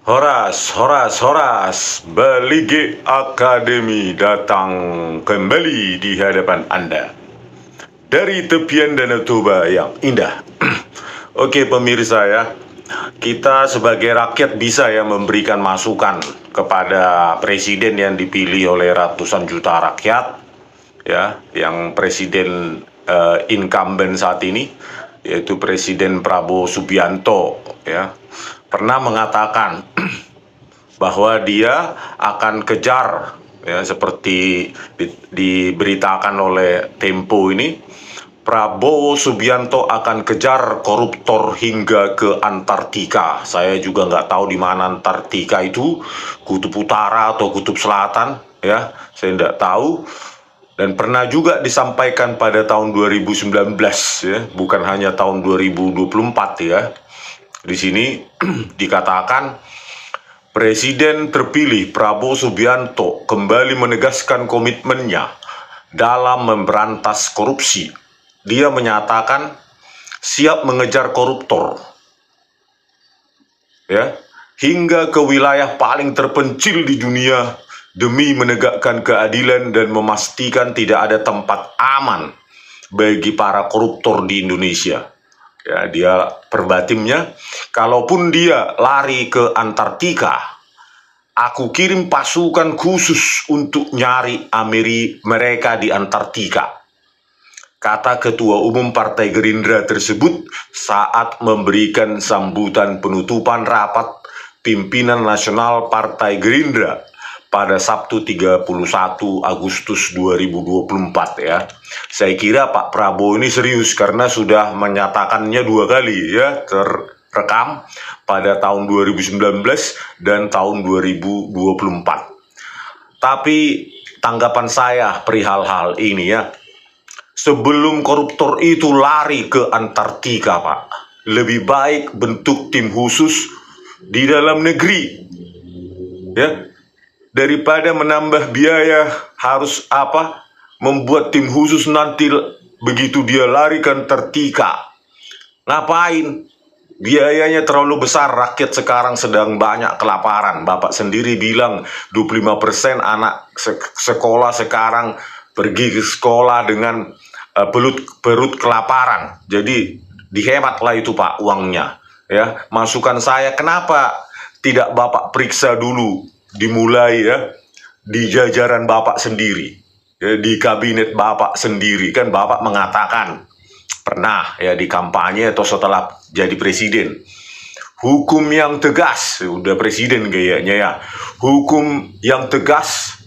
Horas, Horas, Horas, Belige Akademi datang kembali di hadapan Anda dari tepian Danau Toba yang indah. Oke pemirsa ya, kita sebagai rakyat bisa ya memberikan masukan kepada presiden yang dipilih oleh ratusan juta rakyat ya, yang presiden incumbent saat ini yaitu Presiden Prabowo Subianto ya, pernah mengatakan bahwa dia akan kejar ya, seperti diberitakan oleh Tempo ini, Prabowo Subianto akan kejar koruptor hingga ke Antartika. Saya juga nggak tahu di mana Antartika itu, kutub utara atau kutub selatan ya, saya nggak tahu. Dan pernah juga disampaikan pada tahun 2019 ya, bukan hanya tahun 2024 ya. Di sini dikatakan Presiden terpilih Prabowo Subianto kembali menegaskan komitmennya dalam memberantas korupsi. Dia menyatakan siap mengejar koruptor ya, hingga ke wilayah paling terpencil di dunia demi menegakkan keadilan dan memastikan tidak ada tempat aman bagi para koruptor di Indonesia. Ya, dia perbatimnya, kalaupun dia lari ke Antartika, aku kirim pasukan khusus untuk nyari mereka di Antartika, kata Ketua Umum Partai Gerindra tersebut saat memberikan sambutan penutupan rapat pimpinan nasional Partai Gerindra pada Sabtu 31 Agustus 2024 ya. Saya kira Pak Prabowo ini serius karena sudah menyatakannya 2 kali ya, terekam pada tahun 2019 dan tahun 2024. Tapi tanggapan saya perihal hal ini ya, sebelum koruptor itu lari ke Antartika Pak, lebih baik bentuk tim khusus di dalam negeri ya, daripada menambah biaya harus membuat tim khusus nanti begitu dia lari ke Antartika. Ngapain? Biayanya terlalu besar, rakyat sekarang sedang banyak kelaparan. Bapak sendiri bilang 25% anak sekolah sekarang pergi ke sekolah dengan perut kelaparan. Jadi dihematlah itu Pak uangnya. Ya, masukan saya, kenapa tidak Bapak periksa dulu, dimulai ya di jajaran Bapak sendiri, ya, di kabinet Bapak sendiri. Kan Bapak mengatakan pernah ya di kampanye atau setelah jadi presiden, hukum yang tegas, udah presiden kayaknya ya, hukum yang tegas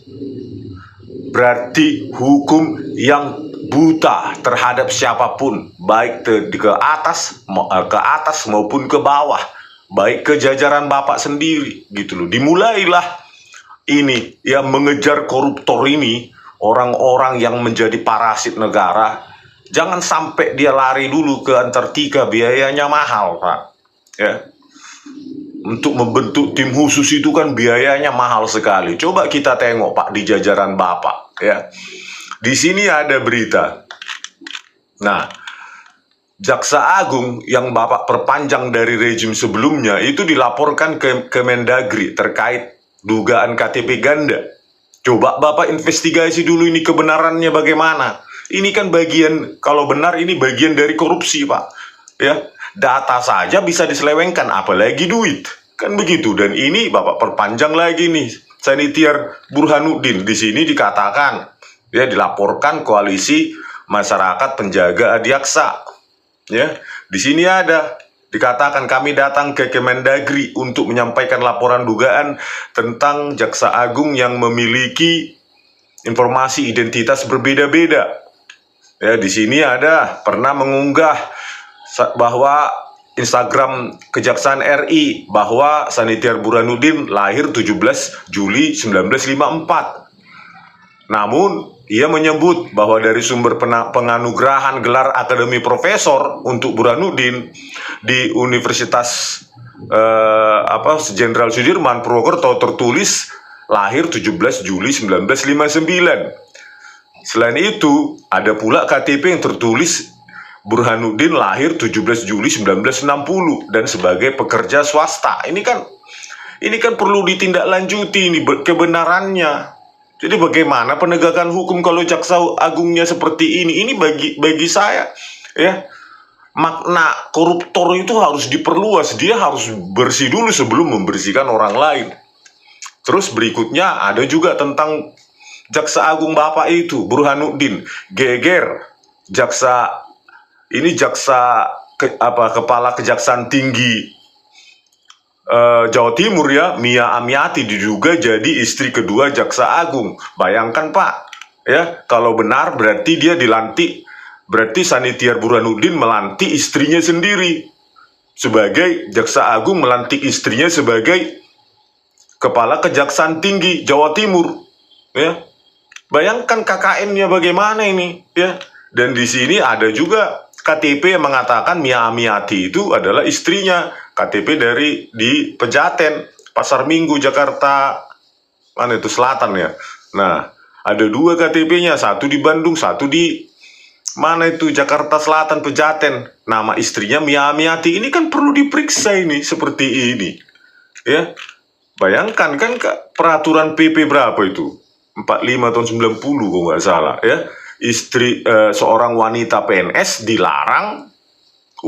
berarti hukum yang buta terhadap siapapun, baik ke atas maupun ke bawah, baik ke jajaran Bapak sendiri gitu loh. Dimulailah ini yang mengejar koruptor ini, orang-orang yang menjadi parasit negara. Jangan sampai dia lari dulu ke Antartika, biayanya mahal Pak ya. Untuk membentuk tim khusus itu kan biayanya mahal sekali. Coba kita tengok Pak di jajaran Bapak ya. Di sini ada berita. Nah, Jaksa Agung yang Bapak perpanjang dari rejim sebelumnya itu dilaporkan ke Kemendagri terkait dugaan KTP ganda. Coba Bapak investigasi dulu ini kebenarannya bagaimana. Ini kan bagian, kalau benar ini bagian dari korupsi Pak ya. Data saja bisa diselewengkan, apalagi duit. Kan begitu. Dan ini Bapak perpanjang lagi nih, Sanitiar Burhanuddin. Di sini dikatakan, ya, dilaporkan Koalisi Masyarakat Penjaga Adiaksa. Ya, di sini ada dikatakan kami datang ke Kemendagri untuk menyampaikan laporan dugaan tentang Jaksa Agung yang memiliki informasi identitas berbeda-beda. Ya, di sini ada pernah mengunggah bahwa Instagram Kejaksaan RI bahwa Sanitiar Burhanuddin lahir 17 Juli 1954. Namun ia menyebut bahwa dari sumber penganugerahan gelar akademi profesor untuk Burhanuddin di Universitas Jenderal Sudirman Purwokerto tertulis lahir 17 Juli 1959. Selain itu, ada pula KTP yang tertulis Burhanuddin lahir 17 Juli 1960 dan sebagai pekerja swasta. Ini kan Ini kan perlu ditindaklanjuti ini kebenarannya. Jadi bagaimana penegakan hukum kalau jaksa agungnya seperti ini? Ini bagi saya ya, makna koruptor itu harus diperluas. Dia harus bersih dulu sebelum membersihkan orang lain. Terus berikutnya ada juga tentang Jaksa Agung Bapak itu, Burhanuddin, geger Kepala Kejaksaan Tinggi Jawa Timur ya, Mia Amiati diduga jadi istri kedua Jaksa Agung. Bayangkan Pak, ya kalau benar berarti dia dilantik, berarti Sanitiar Burhanuddin melantik istrinya sendiri sebagai Jaksa Agung, melantik istrinya sebagai Kepala Kejaksaan Tinggi Jawa Timur, ya. Bayangkan KKN-nya bagaimana ini, ya. Dan di sini ada juga KTP yang mengatakan Mia Amiati itu adalah istrinya. KTP di Pejaten, Pasar Minggu, Jakarta, mana itu Selatan ya. Nah, ada 2 KTP-nya, satu di Bandung, satu di mana itu Jakarta Selatan, Pejaten. Nama istrinya Mia Amiati. Ini kan perlu diperiksa ini seperti ini, ya. Bayangkan kan peraturan PP berapa itu? 45 tahun 90 kalau nggak salah ya. Seorang wanita PNS dilarang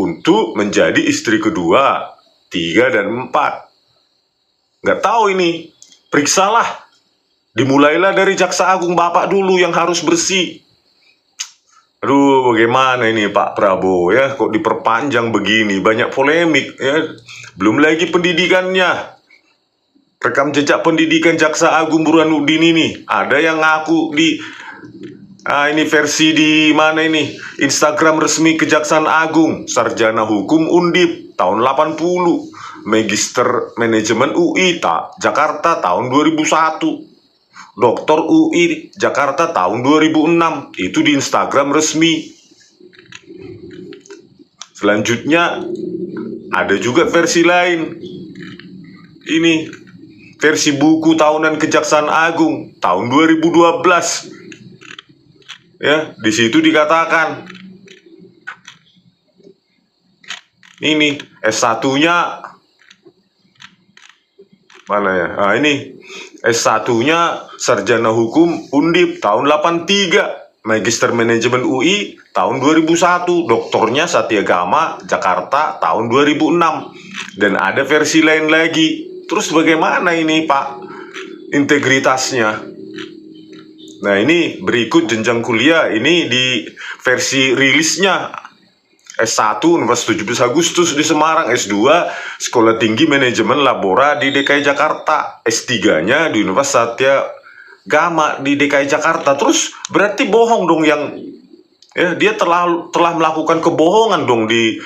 untuk menjadi istri kedua, 3 dan 4. Nggak tahu ini. Periksalah. Dimulailah dari Jaksa Agung Bapak dulu yang harus bersih. Aduh, bagaimana ini Pak Prabowo ya? Kok diperpanjang begini? Banyak polemik ya. Belum lagi pendidikannya. Rekam jejak pendidikan Jaksa Agung Burhanuddin ini. Ada yang ngaku ini versi di mana ini? Instagram resmi Kejaksaan Agung, sarjana hukum Undip tahun 80, Magister Manajemen UI Jakarta tahun 2001, Doktor UI Jakarta tahun 2006. Itu di Instagram resmi. Selanjutnya ada juga versi lain. Ini versi buku tahunan Kejaksaan Agung tahun 2012. Ya, di situ dikatakan ini S1-nya mana ya? Nah, ini S1-nya sarjana hukum Undip tahun 83, Magister Manajemen UI tahun 2001, doktornya Satyagama Jakarta tahun 2006. Dan ada versi lain lagi. Terus bagaimana ini Pak integritasnya? Nah, ini berikut jenjang kuliah. Ini di versi rilisnya. S1 Universitas 17 Agustus di Semarang, S2 Sekolah Tinggi Manajemen Labora di DKI Jakarta, S3-nya di Universitas Satyagama di DKI Jakarta. Terus berarti bohong dong yang ya, dia telah melakukan kebohongan dong di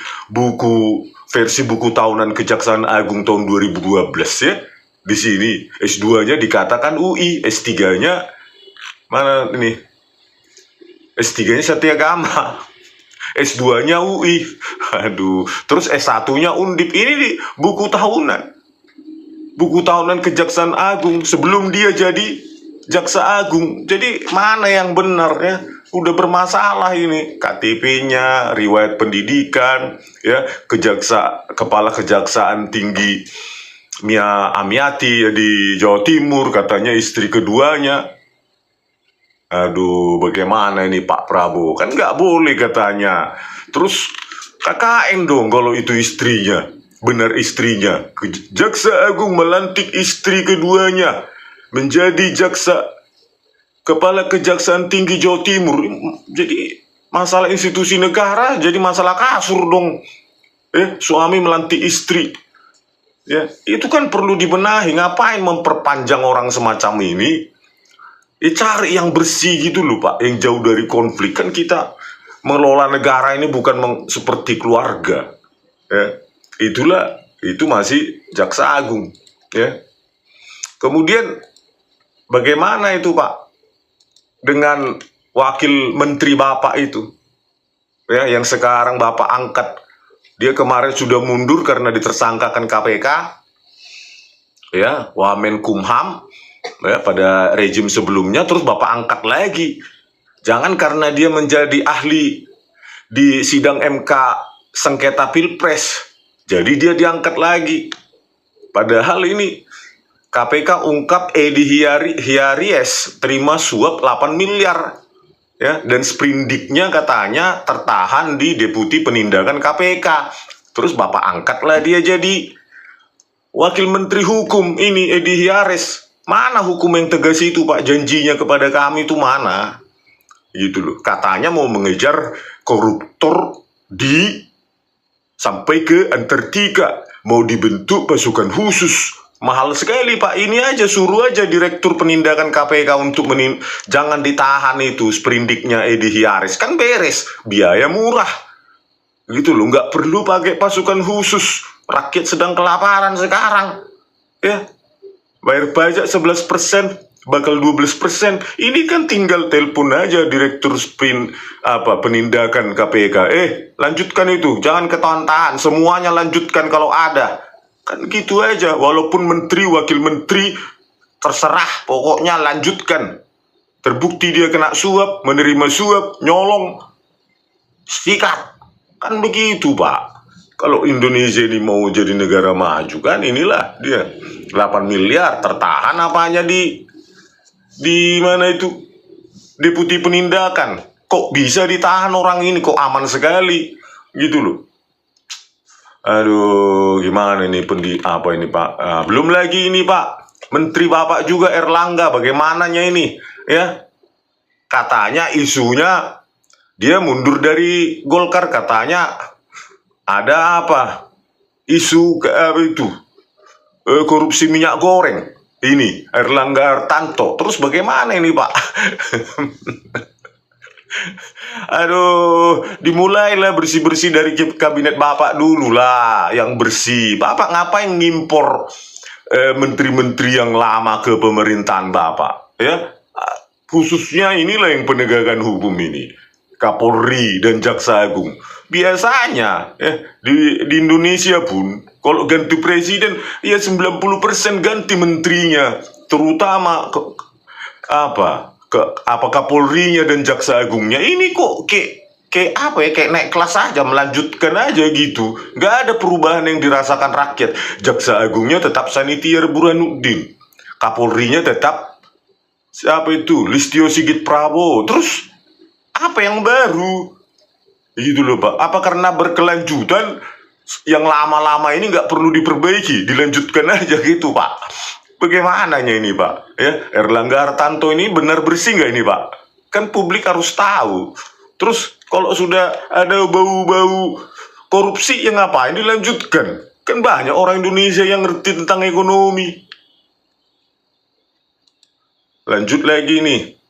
versi buku tahunan Kejaksaan Agung tahun 2012 ya. Di sini S2-nya dikatakan UI, S3-nya mana ini? S3-nya Satyagama, S2-nya UI. Aduh, terus S1-nya Undip. Ini di buku tahunan. Buku tahunan Kejaksaan Agung sebelum dia jadi Jaksa Agung. Jadi mana yang benar ya? Udah bermasalah ini, KTP-nya, riwayat pendidikan, ya, Kepala Kejaksaan Tinggi Mia Amiati ya, di Jawa Timur, katanya istri keduanya. Aduh, bagaimana ini Pak Prabowo? Kan nggak boleh katanya. Terus KKN dong kalau itu istrinya, benar istrinya. Jaksa Agung melantik istri keduanya menjadi Kepala Kejaksaan Tinggi Jawa Timur. Jadi masalah institusi negara jadi masalah kasur dong. Suami melantik istri. Ya, itu kan perlu dibenahi. Ngapain memperpanjang orang semacam ini? Cari yang bersih gitu loh Pak, yang jauh dari konflik. Kan kita mengelola negara ini bukan seperti keluarga. Ya, itu masih Jaksa Agung. Ya. Kemudian bagaimana itu Pak dengan wakil menteri Bapak itu, ya, yang sekarang Bapak angkat? Dia kemarin sudah mundur karena ditersangkakan KPK, ya, Wamenkumham, ya, pada rejim sebelumnya. Terus Bapak angkat lagi. Jangan karena dia menjadi ahli di sidang MK sengketa Pilpres, jadi dia diangkat lagi. Padahal ini KPK ungkap Edi Hiaries terima suap 8 miliar. Ya, dan sprindiknya katanya tertahan di Deputi Penindakan KPK. Terus Bapak angkatlah dia jadi Wakil Menteri Hukum ini, Edi Hiaries. Mana hukum yang tegas itu, Pak? Janjinya kepada kami itu mana? Gitu loh. Katanya mau mengejar koruptor sampai ke Antartika. Mau dibentuk pasukan khusus. Mahal sekali, Pak. Ini aja, suruh aja Direktur Penindakan KPK untuk jangan ditahan itu sprindiknya Edi Hiaries. Kan beres, biaya murah. Gitu loh, nggak perlu pakai pasukan khusus. Rakyat sedang kelaparan sekarang. Ya, bayar pajak 11%, bakal 12%. Ini kan tinggal telepon aja Direktur Penindakan KPK. Lanjutkan itu, jangan ketahan-tahan. Semuanya lanjutkan kalau ada. Kan gitu aja, walaupun menteri, wakil menteri, terserah, pokoknya lanjutkan. Terbukti dia kena suap, menerima suap, nyolong, sikat. Kan begitu, Pak. Kalau Indonesia ini mau jadi negara maju, kan inilah dia. 8 miliar, tertahan apanya di mana itu? Deputi Penindakan. Kok bisa ditahan orang ini, kok aman sekali? Gitu loh. Aduh, gimana ini apa ini, Pak? Belum lagi ini, Pak. Menteri Bapak juga Erlangga, bagaimananya ini? Ya, katanya isunya dia mundur dari Golkar, katanya ada apa? Isu korupsi minyak goreng. Ini Erlangga Hartanto. Terus bagaimana ini, Pak? Aduh, dimulailah bersih-bersih dari kabinet Bapak dulu lah, yang bersih. Bapak ngapain ngimpor menteri-menteri yang lama ke pemerintahan Bapak? Ya, khususnya inilah yang penegakan hukum ini, Kapolri dan Jaksa Agung. Biasanya di Indonesia pun kalau ganti presiden ya 90% ganti menterinya, terutama Kapolrinya dan Jaksa Agungnya. Ini kok kayak naik kelas aja, melanjutkan aja gitu. Nggak ada perubahan yang dirasakan rakyat. Jaksa Agungnya tetap Sanitiar Burhanuddin, Kapolrinya tetap Listio Sigit Prabowo. Terus apa yang baru? Gitu loh, Pak. Apa karena berkelanjutan yang lama-lama ini nggak perlu diperbaiki, dilanjutkan aja gitu, Pak? Bagaimananya ini, Pak? Ya, Erlangga Hartanto ini benar bersih nggak ini, Pak? Kan publik harus tahu. Terus kalau sudah ada bau-bau korupsi, ya ngapain dilanjutkan? Kan banyak orang Indonesia yang ngerti tentang ekonomi. Lanjut lagi nih.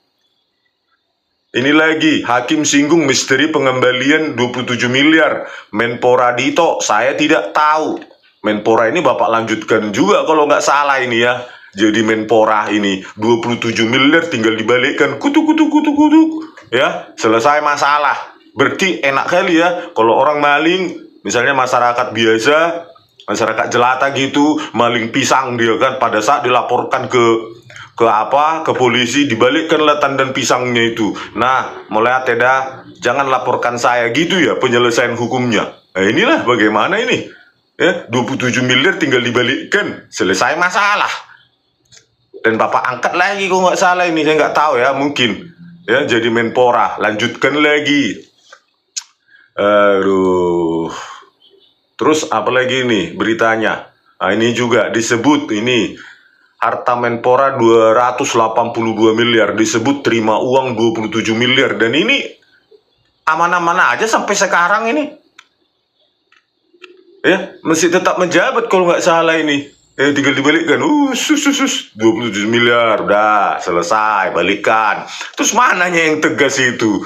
Ini lagi, hakim singgung misteri pengembalian 27 miliar. Menpora Dito, saya tidak tahu. Menpora ini Bapak lanjutkan juga kalau nggak salah ini ya. Jadi Menpora ini 27 miliar tinggal dibalikkan. Kutuk. Ya, selesai masalah. Berarti enak kali ya kalau orang maling, misalnya masyarakat biasa, masyarakat jelata gitu, maling pisang dia kan, pada saat dilaporkan ke polisi, dibalikkanlah tandan pisangnya itu. Nah, mulai tidak, jangan laporkan saya gitu ya penyelesaian hukumnya. Nah, inilah bagaimana ini. Ya, 27 miliar tinggal dibalikkan, selesai masalah. Dan Bapak angkat lagi kok nggak salah ini, saya nggak tahu ya, mungkin ya jadi Menpora, lanjutkan lagi. Aduh. Terus apa lagi nih beritanya? Nah, ini juga disebut ini harta Menpora 282 miliar, disebut terima uang 27 miliar. Dan ini aman-aman aja sampai sekarang ini. Ya, masih tetap menjabat kalau nggak salah ini. Tinggal dibalikkan. 27 miliar, udah selesai, balikan. Terus mananya yang tegas itu?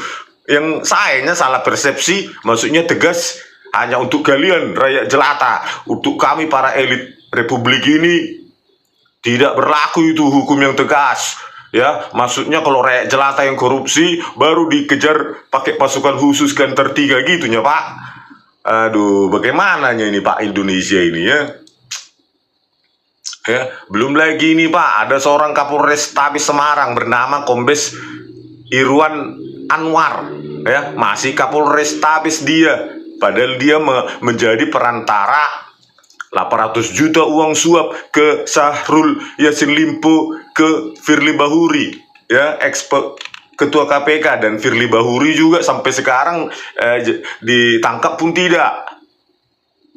Yang sayangnya salah persepsi, maksudnya tegas hanya untuk kalian rakyat jelata. Untuk kami para elit republik ini tidak berlaku itu hukum yang tegas. Ya, maksudnya kalau rakyat jelata yang korupsi baru dikejar pakai pasukan khusus ke Antartika gitunya, Pak. Aduh, bagaimananya ini Pak Indonesia ini ya. Ya, belum lagi ini Pak, ada seorang Kapolres Tabes Semarang bernama Kombes Irwan Anwar. Ya, masih Kapolres Tabes dia. Padahal dia menjadi perantara 800 juta uang suap ke Syahrul Yassin Limpo, ke Firly Bahuri, ya, ketua KPK, dan Firly Bahuri juga sampai sekarang ditangkap pun tidak.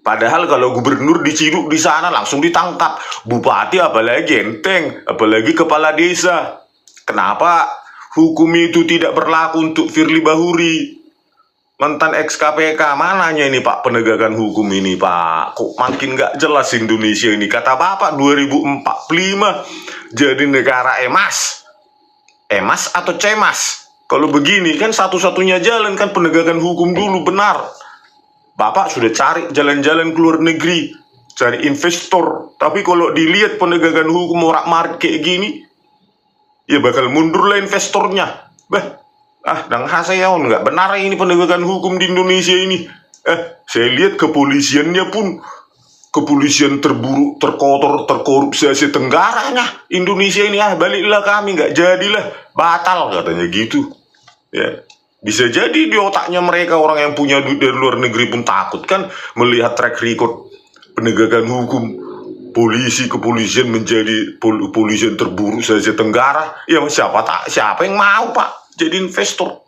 Padahal kalau gubernur diciduk di sana langsung ditangkap, bupati apalagi enteng, apalagi kepala desa. Kenapa hukum itu tidak berlaku untuk Firly Bahuri, mantan ex KPK? Mananya ini Pak penegakan hukum ini Pak? Kok makin gak jelas Indonesia ini? Kata Bapak 2045 jadi negara emas. Emas atau cemas? Kalau begini kan satu-satunya jalan kan penegakan hukum dulu, benar. Bapak sudah cari jalan-jalan ke luar negeri, cari investor. Tapi kalau dilihat penegakan hukum morak-marik kayak gini, ya bakal mundur lah investornya. Dan hasilnya nggak benar ini penegakan hukum di Indonesia ini. Saya lihat kepolisiannya pun kepolisian terburuk, terkotor, terkorupsi Asia Tenggaranya Indonesia ini. Baliklah kami, nggak jadilah, batal katanya gitu. Ya, bisa jadi di otaknya mereka, orang yang punya duit dari luar negeri pun takut kan melihat track record penegakan hukum kepolisian menjadi polisian terburuk se-Asia Tenggara. Ya siapa yang mau Pak jadi investor?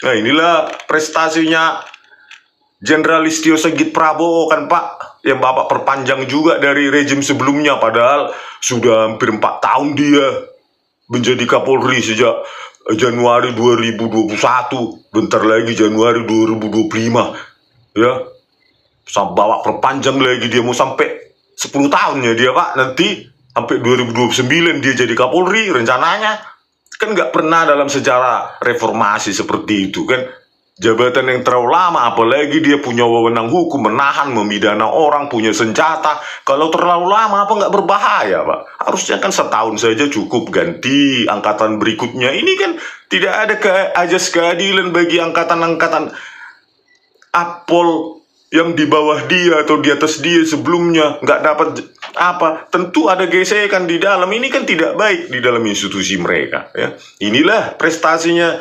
Nah, inilah prestasinya Jenderal Listio Sigit Prabowo kan Pak, yang Bapak perpanjang juga dari rejim sebelumnya, padahal sudah hampir 4 tahun dia menjadi Kapolri sejak Januari 2021, bentar lagi Januari 2025, ya. Bapak perpanjang lagi, dia mau sampai 10 tahunnya dia Pak, nanti sampai 2029 dia jadi Kapolri rencananya. Kan nggak pernah dalam sejarah reformasi seperti itu kan, jabatan yang terlalu lama, apalagi dia punya wewenang hukum, menahan, memidana orang, punya senjata. Kalau terlalu lama apa nggak berbahaya Pak? Harusnya kan setahun saja cukup, ganti angkatan berikutnya. Ini kan tidak ada ajas keadilan bagi angkatan-angkatan Apol yang di bawah dia atau di atas dia sebelumnya, nggak dapat apa. Tentu ada gesekan di dalam, ini kan tidak baik di dalam institusi mereka, ya. Inilah prestasinya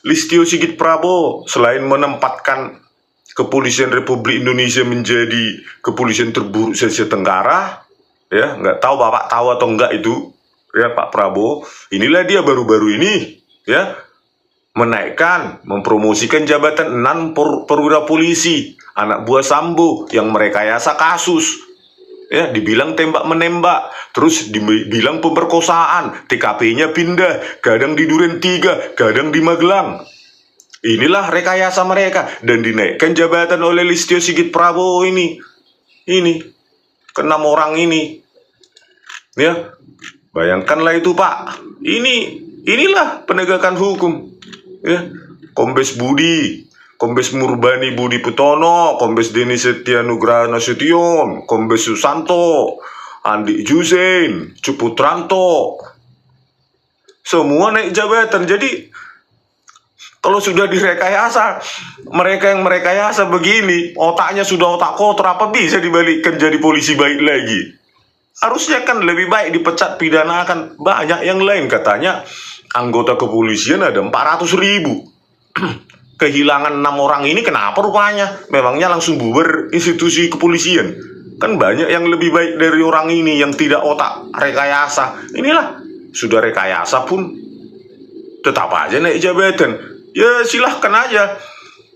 Listio Sigit Prabowo, selain menempatkan kepolisian Republik Indonesia menjadi kepolisian terburuk se-Asia Tenggara, ya, nggak tahu Bapak tahu atau enggak itu, ya, Pak Prabowo. Inilah dia baru-baru ini, ya, menaikkan, mempromosikan jabatan 6 perwira polisi, anak buah Sambo yang merekayasa kasus. Ya, dibilang tembak-menembak, terus dibilang pemerkosaan, TKP-nya pindah, kadang di Duren 3, kadang di Magelang. Inilah rekayasa mereka, dan dinaikkan jabatan oleh Listio Sigit Prabowo ini ke-6 orang ini. Ya, bayangkanlah itu Pak. Inilah penegakan hukum. Ya, Kombes Murbani Budi Putono, Kombes Deni Setia Nugraha Nasution, Kombes Susanto, Andi Jusen, Cuputranto, semua naik jabatan. Jadi kalau sudah direkayasa, mereka yang merekayasa begini, otaknya sudah otak kotor, apa bisa dibalikkan jadi polisi baik lagi? Harusnya kan lebih baik dipecat, pidanakan. Banyak yang lain katanya anggota kepolisian ada 400.000. Kehilangan 6 orang ini kenapa rupanya? Memangnya langsung bubar institusi kepolisian? Kan banyak yang lebih baik dari orang ini yang tidak otak rekayasa. Inilah sudah rekayasa pun tetap aja naik jabatan. Ya silahkan aja,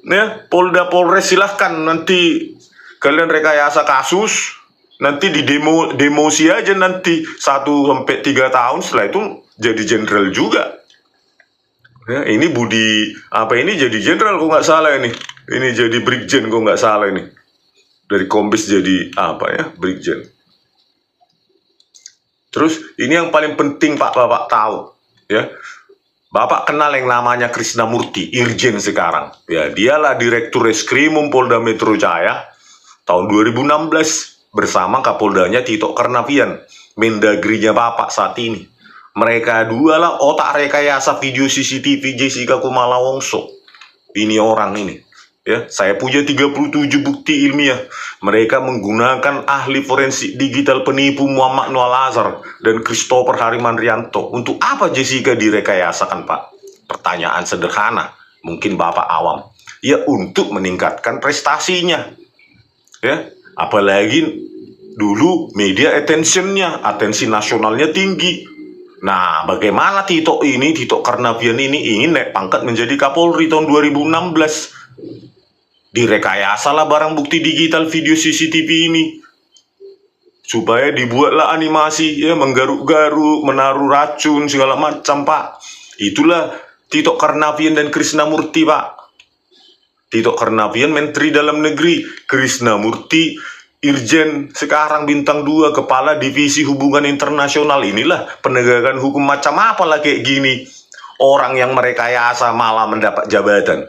ya, Polda Polres silahkan, nanti kalian rekayasa kasus, nanti di demosi aja nanti 1-3 tahun, setelah itu jadi jenderal juga. Ya, ini ini jadi jenderal kok nggak salah ini. Ini jadi brigjen kok nggak salah ini. Dari kombes jadi brigjen. Terus ini yang paling penting Bapak tahu, ya. Bapak kenal yang namanya Krisnamurti, Irjen sekarang. Ya, dialah Direktur Reskrimum Polda Metro Jaya tahun 2016 bersama Kapoldanya Tito Karnavian, Mendagrinya Bapak saat ini. Mereka dua lah otak rekayasa video CCTV Jessica Kumala Wongso. Ini orang ini, ya, saya punya 37 bukti ilmiah. Mereka menggunakan ahli forensik digital penipu Muhammad Noel Azhar dan Christopher Harimanrianto. Untuk apa Jessica direkayasakan Pak? Pertanyaan sederhana, mungkin Bapak awam. Ya, untuk meningkatkan prestasinya. Ya, Apalagi dulu media atensi nasionalnya tinggi. Nah, bagaimana Tito Karnavian ini ingin naik pangkat menjadi Kapolri tahun 2016. Direkayasalah barang bukti digital video CCTV ini. Supaya dibuatlah animasi, ya, menggaruk-garuk, menaruh racun, segala macam, Pak. Itulah Tito Karnavian dan Krisnamurti, Pak. Tito Karnavian Menteri Dalam Negeri, Krisnamurti Irjen sekarang bintang 2 Kepala Divisi Hubungan Internasional. Inilah penegakan hukum macam apa lah kayak gini. Orang yang merekayasa malah mendapat jabatan,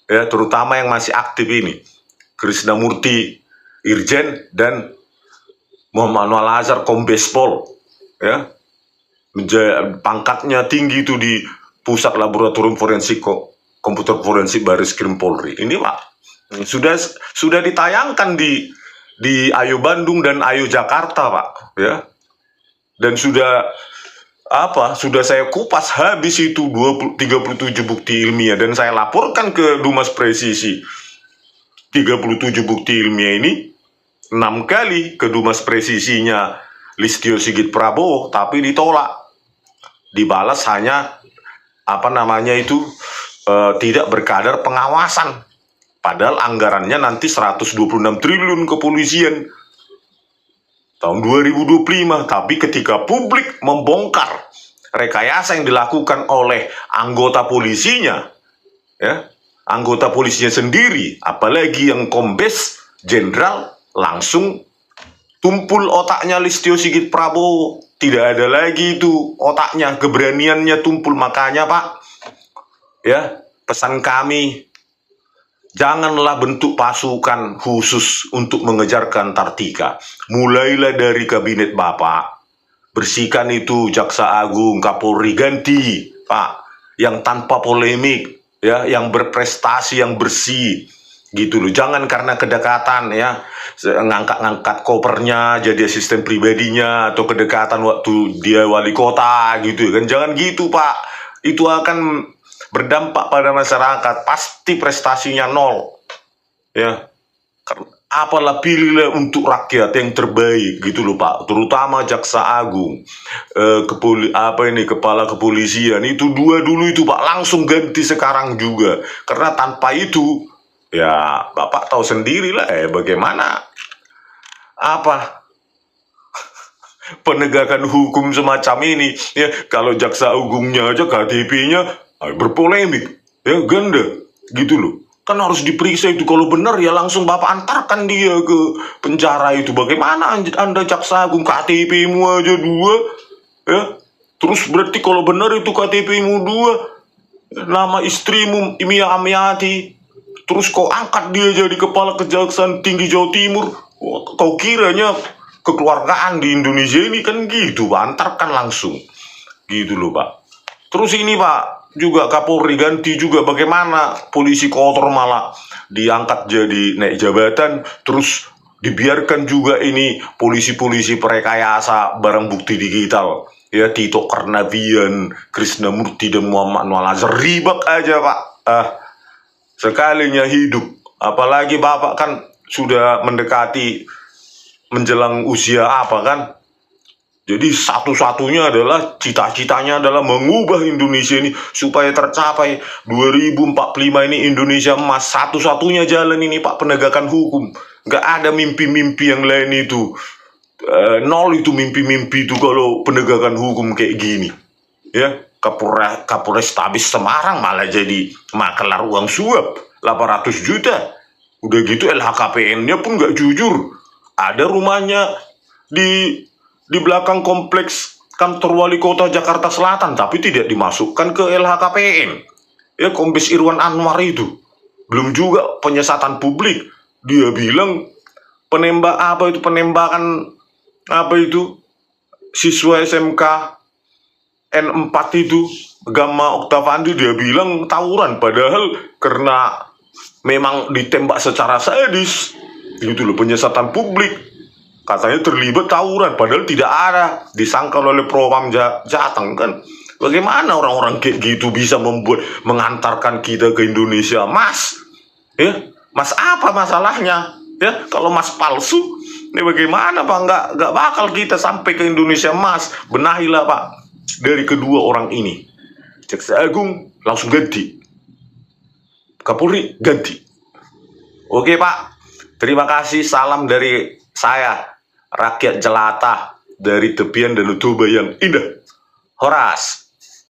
ya, terutama yang masih aktif ini, Krisnamurti Irjen dan Muhammad Anwar Azhar Kombes Pol, ya, pangkatnya tinggi itu di Pusat Laboratorium Forensik Komputer Forensik Bareskrim Polri. Ini, Pak, sudah ditayangkan di Ayo Bandung dan Ayo Jakarta, Pak, ya. Dan sudah saya kupas habis itu 37 bukti ilmiah dan saya laporkan ke Dumas Presisi. 37 bukti ilmiah ini 6 kali ke Dumas Presisinya Listio Sigit Prabowo, tapi ditolak. Dibalas hanya tidak berkadar pengawasan. Padahal anggarannya nanti 126 triliun kepolisian tahun 2025. Tapi ketika publik membongkar rekayasa yang dilakukan oleh anggota polisinya, ya, anggota polisinya sendiri, apalagi yang Kombes Jenderal, langsung tumpul otaknya Listio Sigit Prabowo. Tidak ada lagi itu otaknya, keberaniannya tumpul. Makanya, Pak, ya, pesan kami, janganlah bentuk pasukan khusus untuk mengejar ke Antartika. Mulailah dari kabinet Bapak. Bersihkan itu Jaksa Agung, Kapolri, ganti, Pak, yang tanpa polemik, ya, yang berprestasi, yang bersih, gitu loh. Jangan karena kedekatan, ya, ngangkat kopernya jadi asisten pribadinya, atau kedekatan waktu dia wali kota, gitu kan. Jangan gitu, Pak. Itu akan berdampak pada masyarakat, pasti prestasinya nol, ya. Apalah, pilihlah untuk rakyat yang terbaik, gitu loh, Pak. Terutama Jaksa Agung, Kepala Kepolisian, itu dua dulu itu, Pak, langsung ganti sekarang juga. Karena tanpa itu, ya, Bapak tahu sendirilah, bagaimana penegakan hukum semacam ini, ya. Kalau Jaksa Agungnya aja KTP-nya berpolemik, ya, ganda, gitu loh. Kan harus diperiksa itu, kalau benar ya langsung Bapak antarkan dia ke penjara itu. Bagaimana Anda Jaksa Agung KTP-mu aja 2, ya? Terus berarti kalau benar itu KTP-mu 2, nama istrimu Imia Amiati, terus kau angkat dia jadi Kepala Kejaksaan Tinggi Jawa Timur. Kau kiranya kekeluargaan di Indonesia ini kan gitu, Pak, antarkan langsung, gitu loh, Pak. Terus ini, Pak, juga Kapolri ganti juga. Bagaimana polisi kotor malah diangkat jadi naik jabatan, terus dibiarkan juga ini polisi-polisi perekayasa barang bukti digital, ya, Tito Karnavian, Krisnamurti dan Muhammad Anwar Azhar, ribet aja, Pak. Sekalinya hidup, apalagi Bapak kan sudah mendekati menjelang usia kan. Jadi satu-satunya adalah cita-citanya adalah mengubah Indonesia ini supaya tercapai 2045 ini Indonesia emas. Satu-satunya jalan ini, Pak, penegakan hukum. Nggak ada mimpi-mimpi yang lain itu. Nol itu mimpi-mimpi itu kalau penegakan hukum kayak gini. Ya, Kapolres Tabis Semarang malah jadi makelar uang suap 800 juta. Udah gitu LHKPN-nya pun nggak jujur. Ada rumahnya di belakang kompleks kantor wali kota Jakarta Selatan, tapi tidak dimasukkan ke LHKPN. Ya, Kombes Irwan Anwar itu. Belum juga penyesatan publik. Dia bilang penembakan siswa SMK N4 itu, Gamma Oktavandi, dia bilang tawuran, padahal karena memang ditembak secara sadis, gitu loh, penyesatan publik. Katanya terlibat tawuran, padahal tidak ada, disangkal oleh Propam Jateng kan. Bagaimana orang-orang kayak gitu bisa mengantarkan kita ke Indonesia, Mas? Ya, Mas, apa masalahnya? Ya, kalau Mas palsu, Ini bagaimana Pak? Nggak bakal kita sampai ke Indonesia Mas. Benahilah Pak dari kedua orang ini. Jaksa Agung langsung ganti, Kapolri ganti. Oke Pak, terima kasih. Salam dari saya, rakyat jelata dari tepian Danau Toba yang indah. Horas.